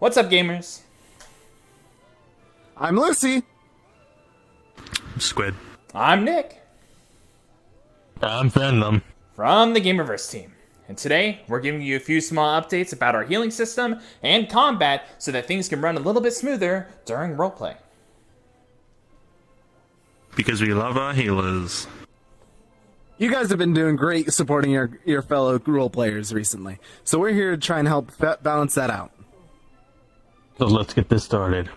What's up, gamers? I'm Luci. Squid. I'm Nick. I'm Fandom. From the Gamerverse team. And today, we're giving you a few small updates about our healing system and combat so that things can run a little bit smoother during roleplay. Because we love our healers. You guys have been doing great supporting your fellow role players recently, so we're here to try and help balance that out. So let's get this started.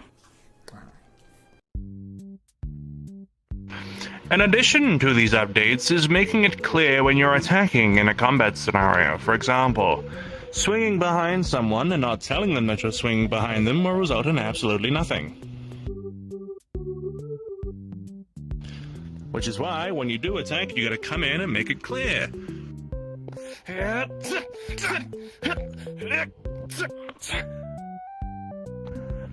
In addition to these updates is making it clear when you're attacking in a combat scenario. For example, swinging behind someone and not telling them that you're swinging behind them will result in absolutely nothing. Which is why, when you do attack, you gotta come in and make it clear.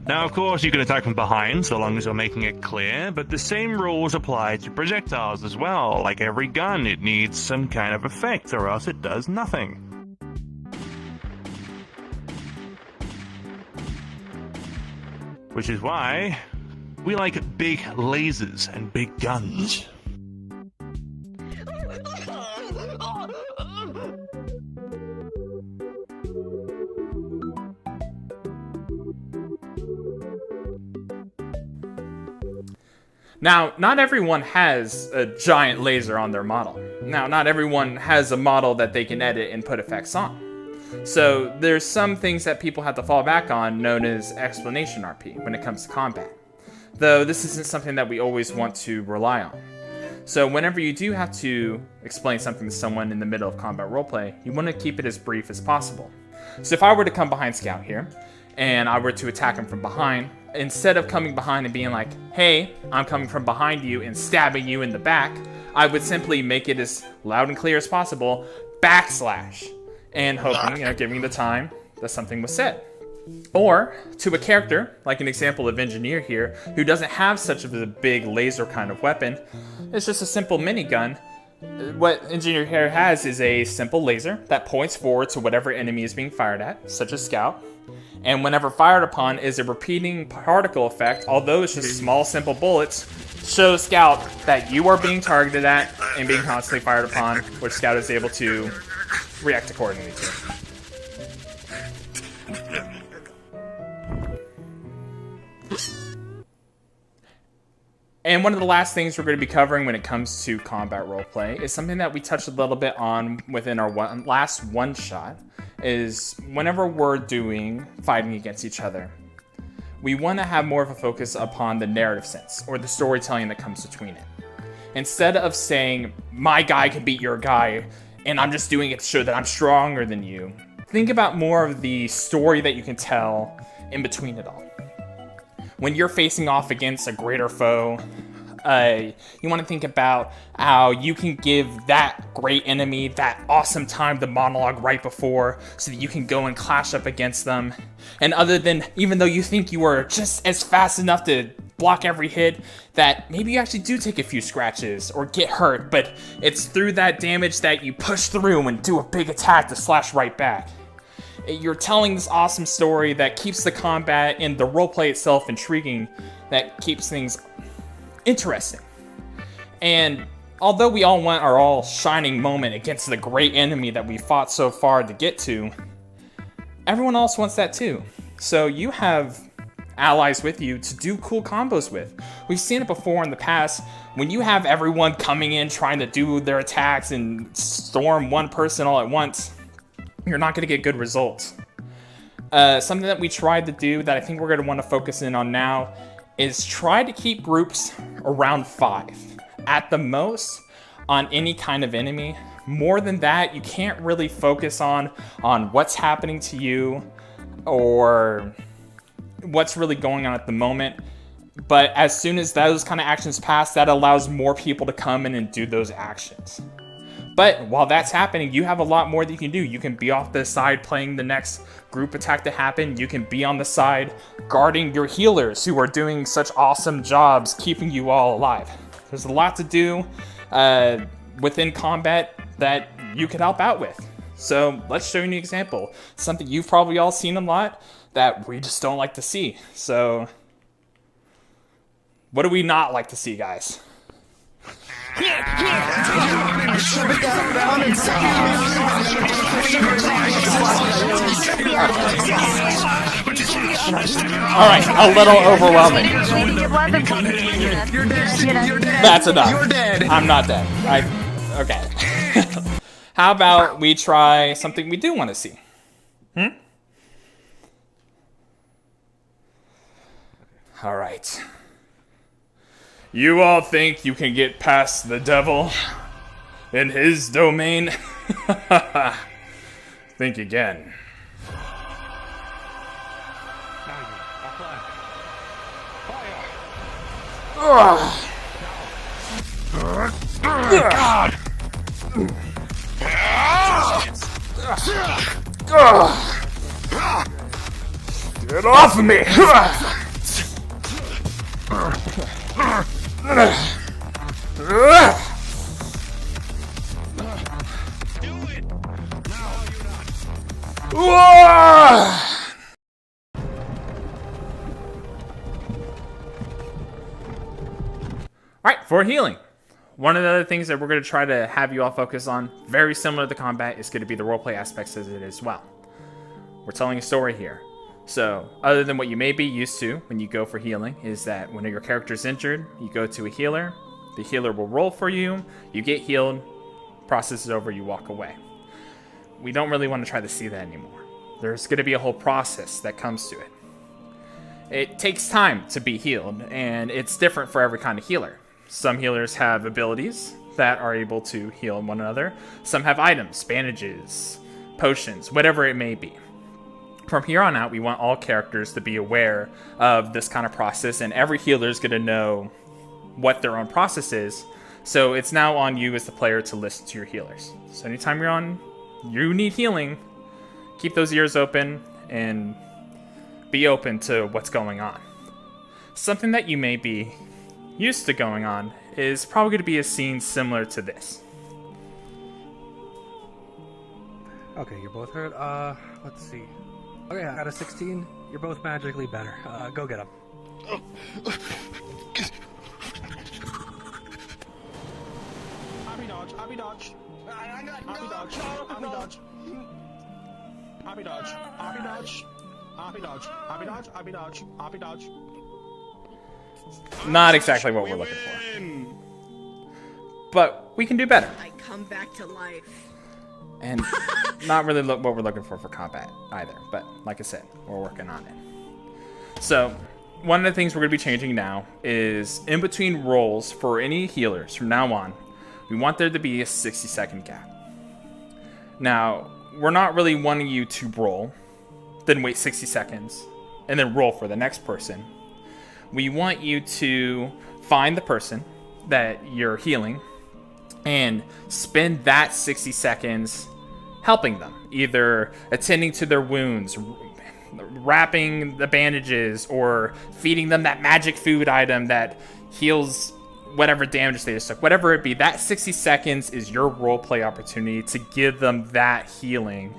Now, of course, you can attack from behind, so long as you're making it clear, but the same rules apply to projectiles as well. Like every gun, it needs some kind of effect, or else it does nothing. Which is why we like big lasers and big guns. Now, not everyone has a giant laser on their model. Now, not everyone has a model that they can edit and put effects on. So, there's some things that people have to fall back on known as explanation RP when it comes to combat. Though, this isn't something that we always want to rely on. So, whenever you do have to explain something to someone in the middle of combat roleplay, you want to keep it as brief as possible. So, if I were to come behind Scout here, and I were to attack him from behind, instead of coming behind and being like, hey, I'm coming from behind you and stabbing you in the back, I would simply make it as loud and clear as possible, backslash, and hoping, giving the time that something was said. Or, to a character, like an example of Engineer here, who doesn't have such a big laser kind of weapon, it's just a simple minigun. What Engineer here has is a simple laser that points forward to whatever enemy is being fired at, such as Scout, and whenever fired upon is a repeating particle effect, although it's just small, simple bullets, shows Scout that you are being targeted at and being constantly fired upon, which Scout is able to react accordingly to. And one of the last things we're going to be covering when it comes to combat roleplay is something that we touched a little bit on within our last one-shot, is whenever we're doing fighting against each other, we want to have more of a focus upon the narrative sense, or the storytelling that comes between it. Instead of saying, my guy can beat your guy, and I'm just doing it to show that I'm stronger than you, think about more of the story that you can tell in between it all. When you're facing off against a greater foe, you want to think about how you can give that great enemy that awesome time the monologue right before so that you can go and clash up against them. And even though you think you are just as fast enough to block every hit, that maybe you actually do take a few scratches or get hurt, but it's through that damage that you push through and do a big attack to slash right back. You're telling this awesome story that keeps the combat and the roleplay itself intriguing, that keeps things interesting. And although we all want our all shining moment against the great enemy that we fought so far to get to, everyone else wants that too. So you have allies with you to do cool combos with. We've seen it before in the past. When you have everyone coming in trying to do their attacks and storm one person all at once, you're not going to get good results. Something that we tried to do that I think we're going to want to focus in on now is try to keep groups around 5 at the most on any kind of enemy. More than that, you can't really focus on what's happening to you or what's really going on at the moment. But as soon as those kind of actions pass, that allows more people to come in and do those actions. But while that's happening, you have a lot more that you can do. You can be off the side playing the next group attack to happen. You can be on the side guarding your healers who are doing such awesome jobs keeping you all alive. There's a lot to do within combat that you can help out with. So let's show you an example. Something you've probably all seen a lot that we just don't like to see. So, what do we not like to see, guys? Alright, a little overwhelming. That's enough. You're dead. I'm not dead. Okay. How about we try something we do want to see? Alright. You all think you can get past the devil in his domain? Think again. God! Get off of me! Alright, for healing. One of the other things that we're going to try to have you all focus on, very similar to combat, is going to be the roleplay aspects of it as well. We're telling a story here. So, other than what you may be used to when you go for healing, is that when your character's injured, you go to a healer, the healer will roll for you, you get healed, process is over, you walk away. We don't really want to try to see that anymore. There's going to be a whole process that comes to it. It takes time to be healed, and it's different for every kind of healer. Some healers have abilities that are able to heal one another. Some have items, bandages, potions, whatever it may be. From here on out, we want all characters to be aware of this kind of process, and every healer is going to know what their own process is. So it's now on you as the player to listen to your healers. So anytime you need healing, keep those ears open and be open to what's going on. Something that you may be used to going on is probably going to be a scene similar to this. Okay, you're both hurt. Let's see. Okay, I got a 16. You're both magically better. Go get him. Happy dodge. Happy dodge. Happy dodge. Happy dodge. Happy dodge. Happy dodge. Happy dodge. Happy dodge. Happy dodge. Happy dodge. Not exactly what we're looking for. But we can do better. I come back to life. And not really what we're looking for combat either. But like I said, we're working on it. So one of the things we're going to be changing now is in between rolls for any healers from now on, we want there to be a 60-second gap. Now, we're not really wanting you to roll, then wait 60 seconds, and then roll for the next person. We want you to find the person that you're healing and spend that 60 seconds helping them, either attending to their wounds, wrapping the bandages, or feeding them that magic food item that heals whatever damage they just took. Whatever it be, that 60 seconds is your roleplay opportunity to give them that healing.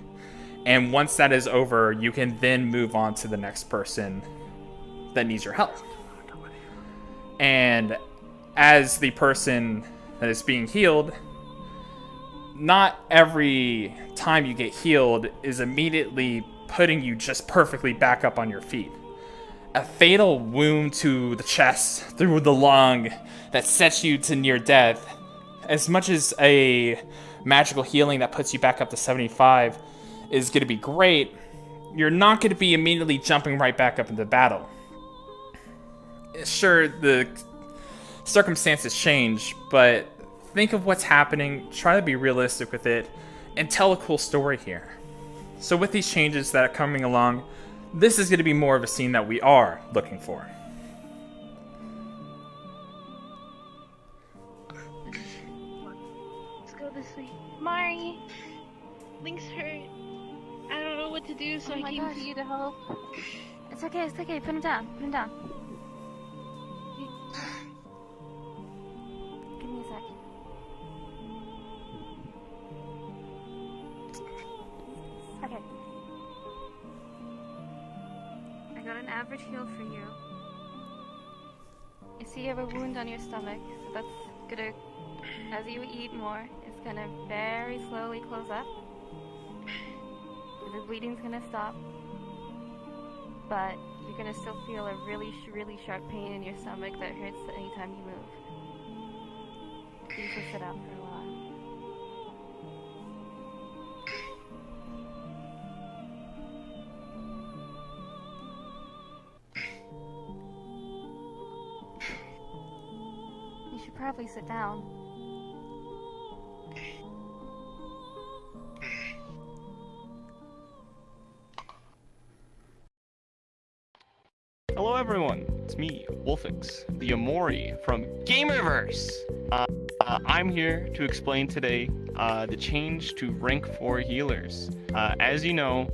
And once that is over, you can then move on to the next person that needs your help. And as the person that is being healed, not every time you get healed is immediately putting you just perfectly back up on your feet. A fatal wound to the chest, through the lung, that sets you to near death, as much as a magical healing that puts you back up to 75 is going to be great, you're not going to be immediately jumping right back up into battle. Sure, the circumstances change, but think of what's happening, try to be realistic with it, and tell a cool story here. So with these changes that are coming along, this is going to be more of a scene that we are looking for. Let's go this way. Mari! Link's hurt. I don't know what to do, so I came to you to help. It's okay, put him down, Give me a sec. Okay. got an average heal for you. You see you have a wound on your stomach, so that's gonna, as you eat more, it's gonna very slowly close up. The bleeding's gonna stop, but you're gonna still feel a really sharp pain in your stomach that hurts anytime you move. You should sit out for a while. You should probably sit down. Hello everyone, it's me, Wolfix, the Amori from Gamerverse. I'm here to explain today the change to rank 4 healers. As you know,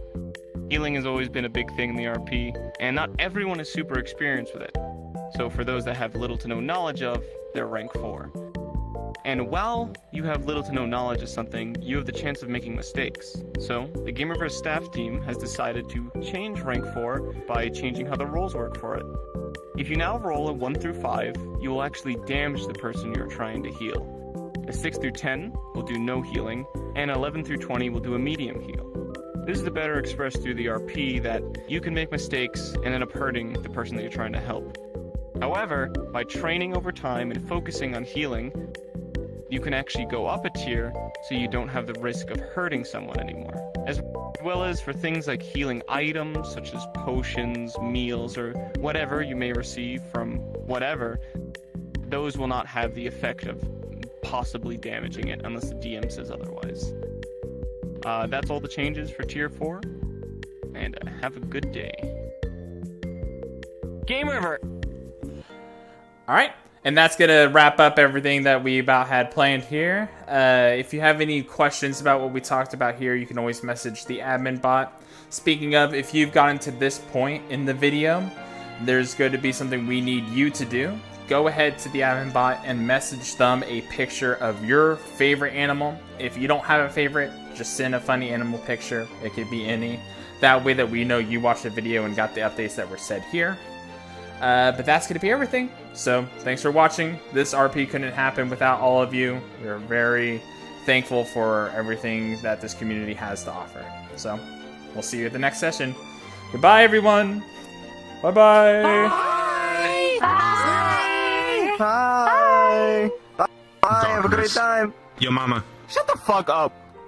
healing has always been a big thing in the RP, and not everyone is super experienced with it. So for those that have little to no knowledge of, they're rank 4. And while you have little to no knowledge of something, you have the chance of making mistakes. So, the Gamerverse staff team has decided to change rank 4 by changing how the rolls work for it. If you now roll a 1 through 5, you will actually damage the person you're trying to heal. A 6 through 10 will do no healing, and 11 through 20 will do a medium heal. This is to better express through the RP that you can make mistakes and end up hurting the person that you're trying to help. However, by training over time and focusing on healing, you can actually go up a tier so you don't have the risk of hurting someone anymore. As well as for things like healing items such as potions, meals, or whatever you may receive from whatever, those will not have the effect of possibly damaging it unless the DM says otherwise. That's all the changes for tier 4, and have a good day. Gamerverse! Alright, and that's going to wrap up everything that we about had planned here. If you have any questions about what we talked about here, you can always message the admin bot. Speaking of, if you've gotten to this point in the video, there's going to be something we need you to do. Go ahead to the admin bot and message them a picture of your favorite animal. If you don't have a favorite, just send a funny animal picture. It could be any. That way that we know you watched the video and got the updates that were said here. But that's going to be everything. So, thanks for watching. This RP couldn't happen without all of you. We're very thankful for everything that this community has to offer. So, we'll see you at the next session. Goodbye, everyone. Bye-bye. Bye. Bye. Bye. Bye. Have a great time. Yo, mama. Shut the fuck up!